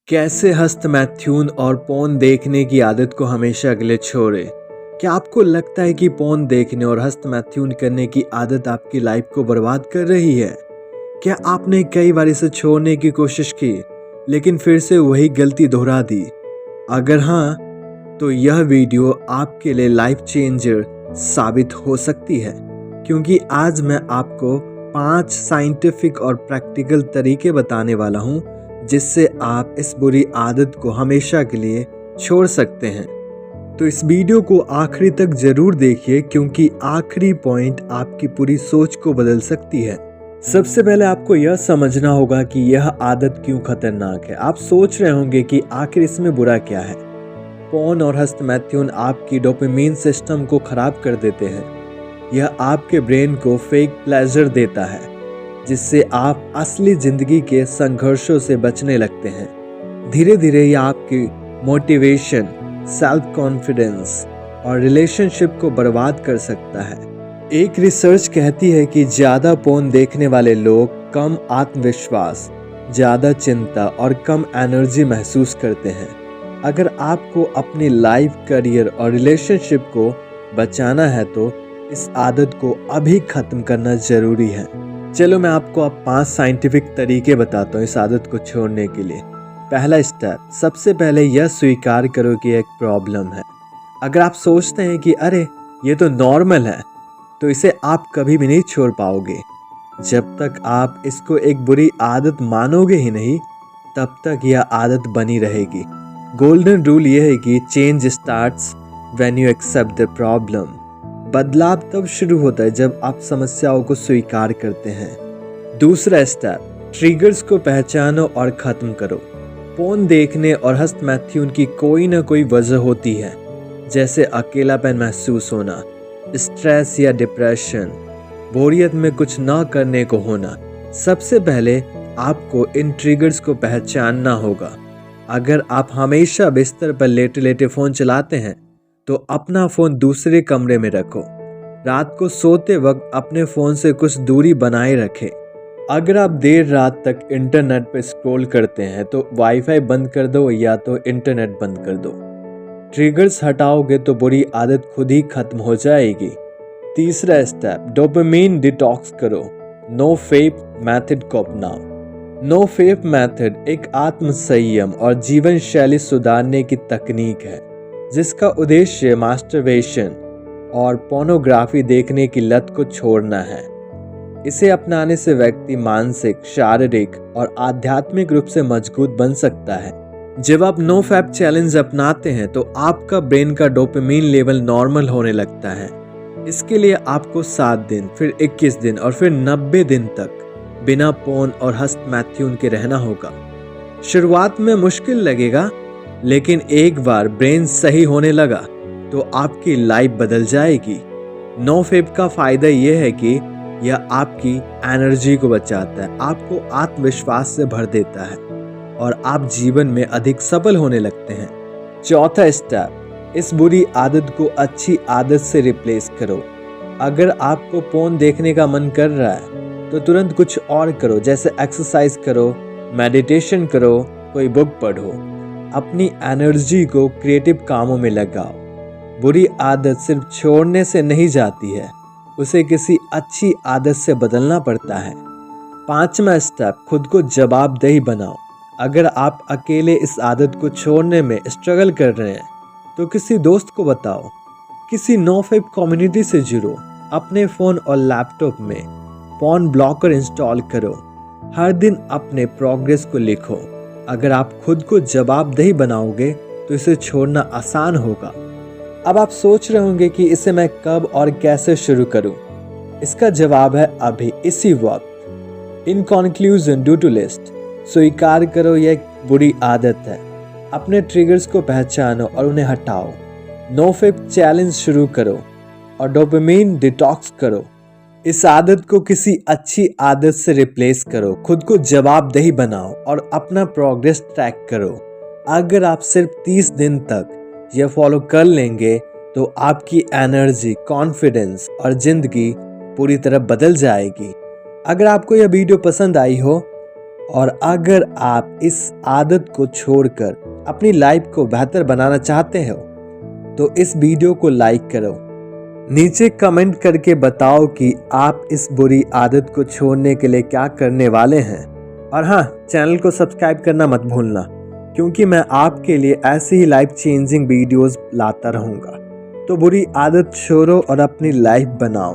कैसे हस्त मैथ्यून और पोर्न देखने की आदत को हमेशा के लिए छोड़े। क्या आपको लगता है कि पोर्न देखने और हस्त मैथ्यून करने की आदत आपकी लाइफ को बर्बाद कर रही है? क्या आपने कई बार इसे छोड़ने की कोशिश की लेकिन फिर से वही गलती दोहरा दी? अगर हाँ, तो यह वीडियो आपके लिए लाइफ चेंजर साबित हो सकती है, क्योंकि आज मैं आपको 5 साइंटिफिक और प्रैक्टिकल तरीके बताने वाला हूँ जिससे आप इस बुरी आदत को हमेशा के लिए छोड़ सकते हैं। तो इस वीडियो को आखिरी तक जरूर देखिए, क्योंकि आखिरी पॉइंट आपकी पूरी सोच को बदल सकती है। सबसे पहले आपको यह समझना होगा कि यह आदत क्यों खतरनाक है। आप सोच रहे होंगे कि आखिर इसमें बुरा क्या है। पोर्न और हस्त मैथ्यून आपकी डोपामाइन सिस्टम को खराब कर देते हैं। यह आपके ब्रेन को फेक प्लेजर देता है, जिससे आप असली जिंदगी के संघर्षों से बचने लगते हैं। धीरे धीरे यह आपकी मोटिवेशन, सेल्फ कॉन्फिडेंस और रिलेशनशिप को बर्बाद कर सकता है। एक रिसर्च कहती है कि ज़्यादा पोर्न देखने वाले लोग कम आत्मविश्वास, ज़्यादा चिंता और कम एनर्जी महसूस करते हैं। अगर आपको अपनी लाइफ, करियर और रिलेशनशिप को बचाना है तो इस आदत को अभी खत्म करना जरूरी है। चलो मैं आपको अब 5 साइंटिफिक तरीके बताता हूँ इस आदत को छोड़ने के लिए। पहला स्टेप, सबसे पहले यह स्वीकार करो कि एक प्रॉब्लम है। अगर आप सोचते हैं कि अरे ये तो नॉर्मल है, तो इसे आप कभी भी नहीं छोड़ पाओगे। जब तक आप इसको एक बुरी आदत मानोगे ही नहीं, तब तक यह आदत बनी रहेगी। गोल्डन रूल यह है कि change starts when you accept the problem. बदलाव तब शुरू होता है जब आप समस्याओं को स्वीकार करते हैं। दूसरा स्टेप, ट्रिगर्स को पहचानो और खत्म करो। पोर्न देखने और हस्त मैथ्यून की कोई ना कोई वजह होती है, जैसे अकेलापन महसूस होना, स्ट्रेस या डिप्रेशन, बोरियत में कुछ ना करने को होना। सबसे पहले आपको इन ट्रिगर्स को पहचानना होगा। अगर आप हमेशा बिस्तर पर लेटे लेटे फ़ोन चलाते हैं, तो अपना फ़ोन दूसरे कमरे में रखो। रात को सोते वक्त अपने फ़ोन से कुछ दूरी बनाए रखें। अगर आप देर रात तक इंटरनेट पर स्क्रॉल करते हैं, तो वाईफाई बंद कर दो या तो इंटरनेट बंद कर दो। ट्रिगर्स हटाओगे तो बुरी आदत खुद ही खत्म हो जाएगी। तीसरा स्टेप, डोपामाइन डिटॉक्स करो। नो फेप मेथड को अपनाओ। नो फेप मेथड एक आत्म संयम और जीवन शैली सुधारने की तकनीक है, जिसका उद्देश्य मास्टरबेशन और पोर्नोग्राफी देखने की लत को छोड़ना है। इसे अपनाने से व्यक्ति मानसिक, शारीरिक और आध्यात्मिक रूप से मजबूत बन सकता है। जब आप नो फैप चैलेंज अपनाते हैं, तो आपका ब्रेन का डोपामाइन लेवल नॉर्मल होने लगता है। इसके लिए आपको 7 दिन, फिर 21 दिन और फिर 90 दिन तक बिना पोर्न और हस्त मैथ्यून के रहना होगा। शुरुआत में मुश्किल लगेगा, लेकिन एक बार ब्रेन सही होने लगा तो आपकी लाइफ बदल जाएगी। नो फेप का फायदा यह है कि यह आपकी एनर्जी को बचाता है, आपको आत्मविश्वास से भर देता है और आप जीवन में अधिक सफल होने लगते हैं। चौथा स्टेप, इस बुरी आदत को अच्छी आदत से रिप्लेस करो। अगर आपको पोर्न देखने का मन कर रहा है, तो तुरंत कुछ और करो, जैसे एक्सरसाइज करो, मेडिटेशन करो, कोई बुक पढ़ो। अपनी एनर्जी को क्रिएटिव कामों में लगाओ। बुरी आदत सिर्फ छोड़ने से नहीं जाती है, उसे किसी अच्छी आदत से बदलना पड़ता है। 5वां स्टेप, खुद को जवाबदेही बनाओ। अगर आप अकेले इस आदत को छोड़ने में स्ट्रगल कर रहे हैं, तो किसी दोस्त को बताओ, किसी नो फेप कम्युनिटी से जुड़ो। अपने फ़ोन और लैपटॉप में पोर्न ब्लॉकर इंस्टॉल करो। हर दिन अपने प्रोग्रेस को लिखो। अगर आप खुद को जवाबदेही बनाओगे, तो इसे छोड़ना आसान होगा। अब आप सोच रहे होंगे कि इसे मैं कब और कैसे शुरू करूं? इसका जवाब है अभी, इसी वक्त। In conclusion, do to list, स्वीकार करो यह एक बुरी आदत है। अपने ट्रिगर्स को पहचानो और उन्हें हटाओ। नो फेप चैलेंज शुरू करो और डोपामाइन डिटॉक्स करो। इस आदत को किसी अच्छी आदत से रिप्लेस करो। खुद को जवाबदेही बनाओ और अपना प्रोग्रेस ट्रैक करो। अगर आप सिर्फ 30 दिन तक यह फॉलो कर लेंगे, तो आपकी एनर्जी, कॉन्फिडेंस और जिंदगी पूरी तरह बदल जाएगी। अगर आपको यह वीडियो पसंद आई हो, और अगर आप इस आदत को छोड़कर अपनी लाइफ को बेहतर बनाना चाहते हो तो इस वीडियो को लाइक करो। नीचे कमेंट करके बताओ कि आप इस बुरी आदत को छोड़ने के लिए क्या करने वाले हैं। और हाँ, चैनल को सब्सक्राइब करना मत भूलना, क्योंकि मैं आपके लिए ऐसी ही लाइफ चेंजिंग वीडियोस लाता रहूँगा। तो बुरी आदत छोड़ो और अपनी लाइफ बनाओ।